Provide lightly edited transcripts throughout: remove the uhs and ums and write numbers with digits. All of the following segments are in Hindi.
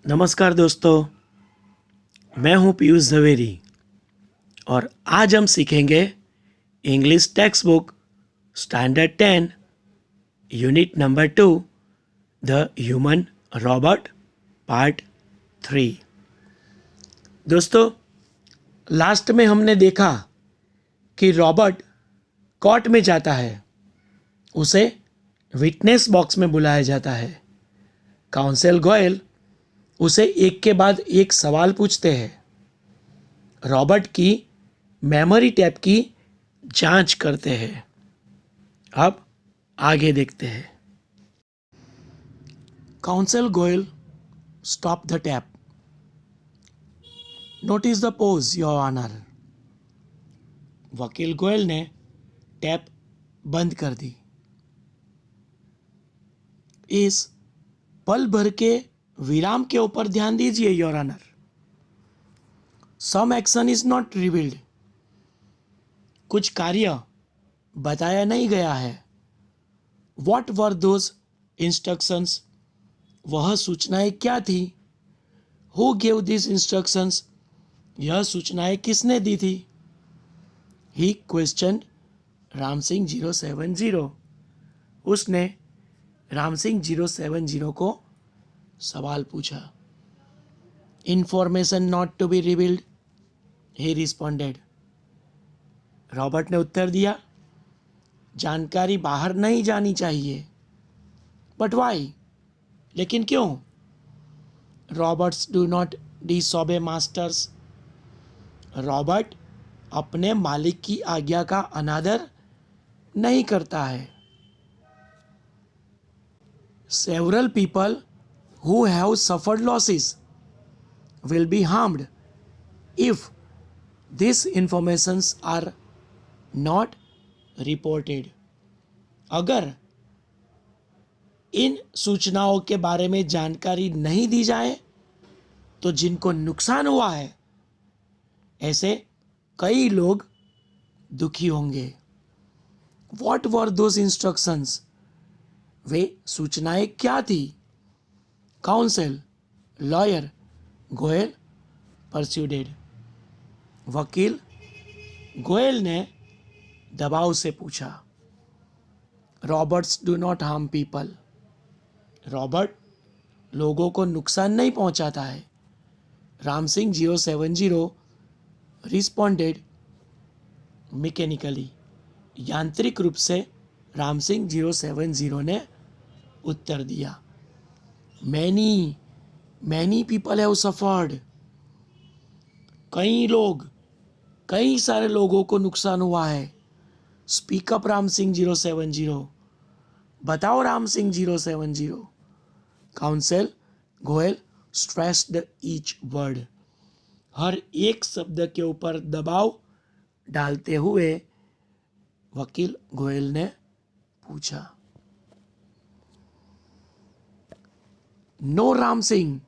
नमस्कार दोस्तों, मैं हूं पीयूष झवेरी और आज हम सीखेंगे English text book standard 10 unit number 2 the human robot part 3। दोस्तों, लास्ट में हमने देखा कि रॉबर्ट कोर्ट में जाता है, उसे विटनेस बॉक्स में बुलाया जाता है। काउंसिल गोयल उसे एक के बाद एक सवाल पूछते हैं। रॉबर्ट की मेमोरी टैप की जांच करते हैं। अब आगे देखते हैं। Council Goyal stop the tap. Notice the pause your honour. वकील गोयल ने टैप बंद कर दी। इस पल भर के विराम के ऊपर ध्यान दीजिए your honour. Some action is not revealed. कुछ कार्य बताया नहीं गया है। What were those instructions. वह सूचनाएं क्या थी। Who gave this instructions. यह सूचनाएं किसने दी थी। He questioned Ram Singh 070। उसने राम सिंह 070 को सवाल पूछा। Information not to be revealed, he responded. Robert ने उत्तर दिया, जानकारी बाहर नहीं जानी चाहिए। बट वाई, लेकिन क्यों। Roberts do not disobey masters. Robert अपने मालिक की आज्ञा का अनादर नहीं करता है। Several people who have suffered losses will be harmed if these informations are not reported. अगर इन सूचनाओं के बारे में जानकारी नहीं दी जाए तो जिनको नुकसान हुआ है ऐसे कई लोग दुखी होंगे। What were those instructions? वे सूचनाएं क्या थी। Counsel lawyer Goyal persuaded. वकील गोयल ने दबाव से पूछा। Roberts do not harm people. Robert लोगों को नुकसान नहीं पहुंचाता है। Ram Singh 070 responded mechanically. यांत्रिक रूप से राम सिंह 070 ने उत्तर दिया। Many people have suffered. कई सारे लोगों को नुकसान हुआ है। Speak up Ram Singh 070। बताओ Ram Singh 070। Counsel Goyal stressed each word. हर एक शब्द के ऊपर दबाव डालते हुए वकील गोयल ने पूछा। No Ram Singh,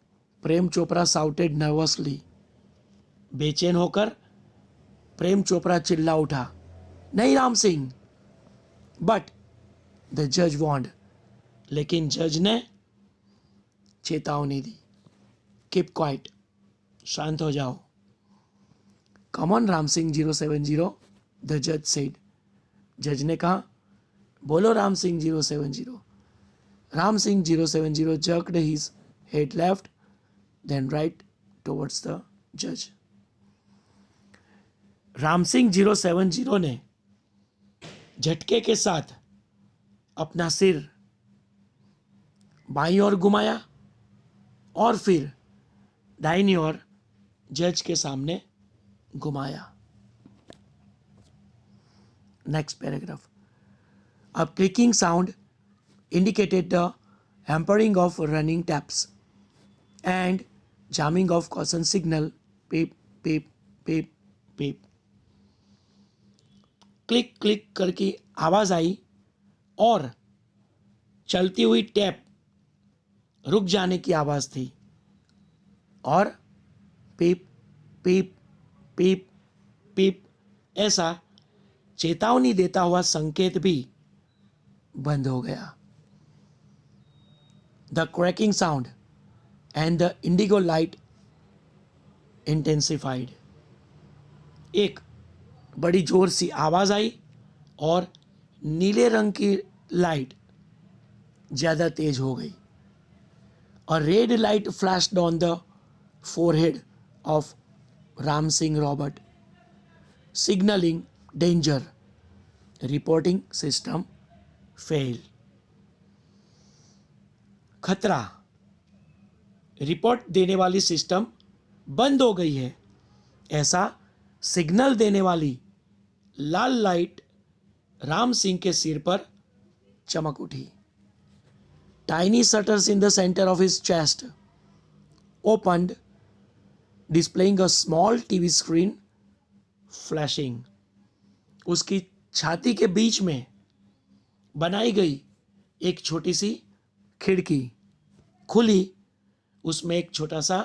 Prem Chopra shouted nervously. बेचैन होकर प्रेम चोपड़ा चिल्ला उठा, नहीं राम सिंह। बट द जज वॉन्ड, लेकिन जज ने चेतावनी दी। कीप क्वाइट, शांत हो जाओ। Come on Ram Singh 070, the जज सेड। जज ने कहा, बोलो Ram Singh 070। Ram Singh 070 jerked his head left, then right towards the judge. Ram Singh 070 ने झटके के साथ अपना सिर बाईं ओर घुमाया और फिर दाहिनी ओर जज के सामने घुमाया। Next paragraph. A clicking sound indicated the hampering of running taps and jamming of caution signal. Beep, beep, beep, beep. Click click करके आवाज आई और चलती हुई टैप रुक जाने की आवाज थी और पीप पीप पीप पीप ऐसा चेतावनी देता हुआ संकेत भी बंद हो गया। The cracking sound and the Indigo light intensified. एक बड़ी जोर सी आवाज आई और नीले रंग की लाइट ज्यादा तेज हो गई। और red light flashed on the forehead of Ram Singh Robert, signalling danger. Reporting system fail. खतरा। रिपोर्ट देने वाली सिस्टम बंद हो गई है, ऐसा सिग्नल देने वाली लाल लाइट राम सिंह के सिर पर चमक उठी। Tiny shutters in the centre of his chest opened, displaying a small TV screen flashing. उसकी छाती के बीच में बनाई गई एक छोटी सी खिड़की खुली, उसमें एक छोटा सा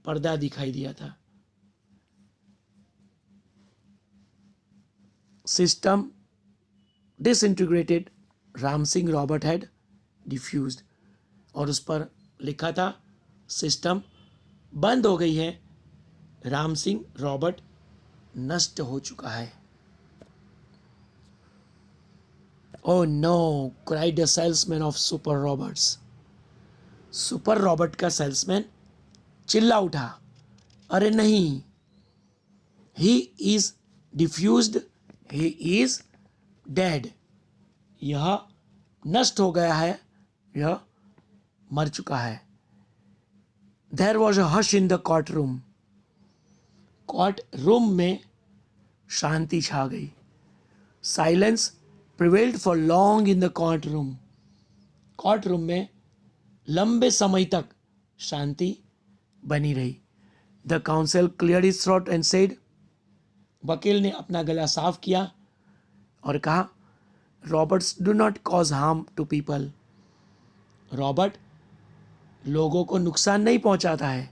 पर्दा दिखाई दिया था। System disintegrated, Ram Singh Robert had diffused. और उस पर लिखा था सिस्टम बंद हो गई है, राम सिंह रॉबर्ट नष्ट हो चुका है। Oh no, cried the salesman of super robots. Super robot का सेल्समैन चिल्ला उठा, अरे नहीं, he is defused, he is dead. यह नष्ट हो गया है, यह मर चुका है। There was a hush in the court room. Court room में शांति छा गई। Silence prevailed for long in the court room. Court room में लंबे समय तक शांति बनी रही। The council clear his throat and said. वकील ने अपना गला साफ किया और कहा, robots do not cause harm to people. Robert लोगों को नुकसान नहीं पहुंचाता है।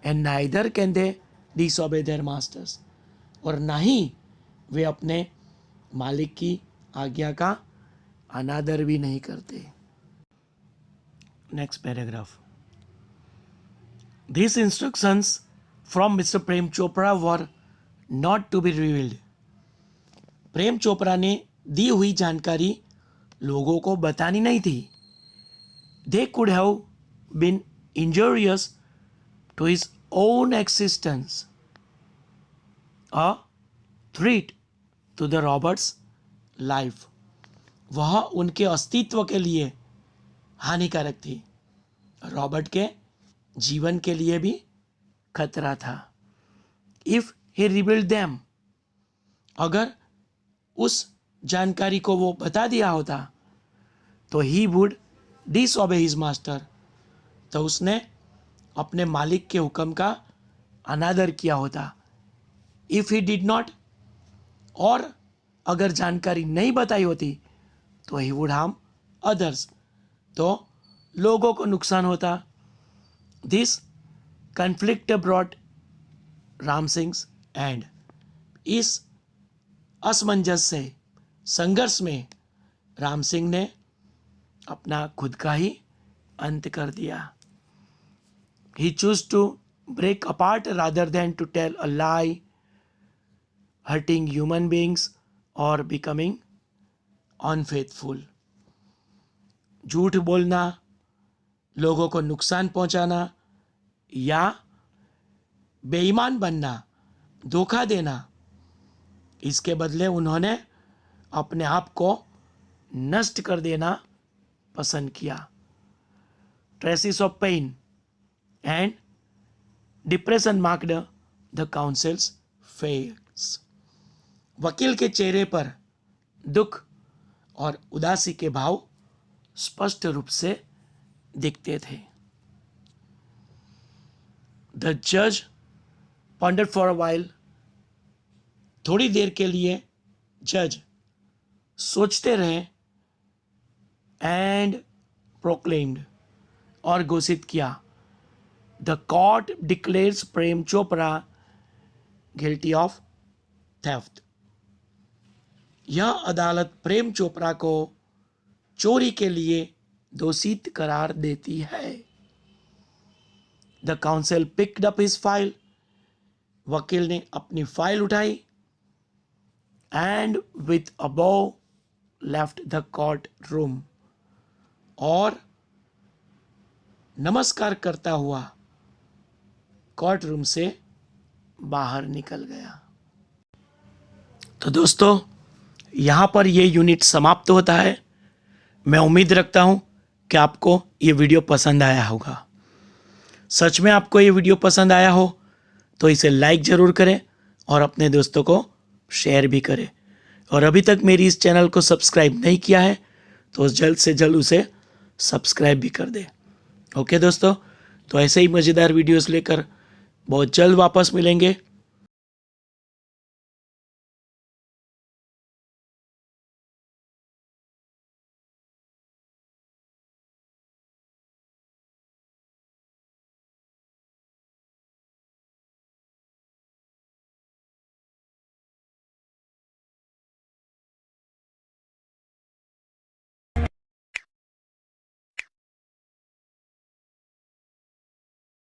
And neither can they disobey their masters. और ना ही वे अपने मालिक की आज्ञा का अनादर भी नहीं करते। Next paragraph. These instructions from Mr. Prem Chopra were not to be revealed. Prem Chopra ने दी हुई जानकारी लोगों को बतानी नहीं थी। They could have been injurious to his own existence, a threat to the Roberts' life. वह उनके अस्तित्व के लिए हानिकारक थी, रॉबर्ट के जीवन के लिए भी खतरा था। इफ ही रिवील्ड देम, अगर उस जानकारी को वो बता दिया होता तो he would disobey his master, तो उसने अपने मालिक के हुक्म का अनादर किया होता। इफ ही डिड नॉट, और अगर जानकारी नहीं बताई होती तो ही वुड हार्म अदर्स, तो लोगों को नुकसान होता। This conflict brought Ram Singh and. इस असमंजस से, संघर्ष में राम सिंह ने अपना खुद का ही अंत कर दिया। He choose to break apart rather than to tell a lie, hurting human beings और बिकमिंग अनफेथफुल। झूठ बोलना, लोगों को नुकसान पहुंचाना या बेईमान बनना, धोखा देना, इसके बदले उन्होंने अपने आप को नष्ट कर देना पसंद किया। Traces of pain and depression marked the council's face. वकील के चेहरे पर दुख और उदासी के भाव स्पष्ट रूप से दिखते थे। द जज pondered फॉर अ while. थोड़ी देर के लिए जज सोचते रहे। एंड प्रोक्लेम्ड, और घोषित किया, the court declares Prem Chopra guilty of theft. यह अदालत प्रेम चोपड़ा को चोरी के लिए दोषी करार देती है। The council picked up his file, वकील ने अपनी फाइल उठाई, and with above left the court room, और नमस्कार करता हुआ कोर्ट रूम से बाहर निकल गया। तो दोस्तों, यहाँ पर ये यूनिट समाप्त होता है। मैं उम्मीद रखता हूँ कि आपको ये वीडियो पसंद आया होगा। सच में आपको ये वीडियो पसंद आया हो तो इसे लाइक ज़रूर करें और अपने दोस्तों को शेयर भी करें। और अभी तक मेरी इस चैनल को सब्सक्राइब नहीं किया है तो जल्द से जल्द उसे सब्सक्राइब भी कर दें। ओके दोस्तों, तो ऐसे ही मज़ेदार वीडियोस लेकर बहुत जल्द वापस मिलेंगे।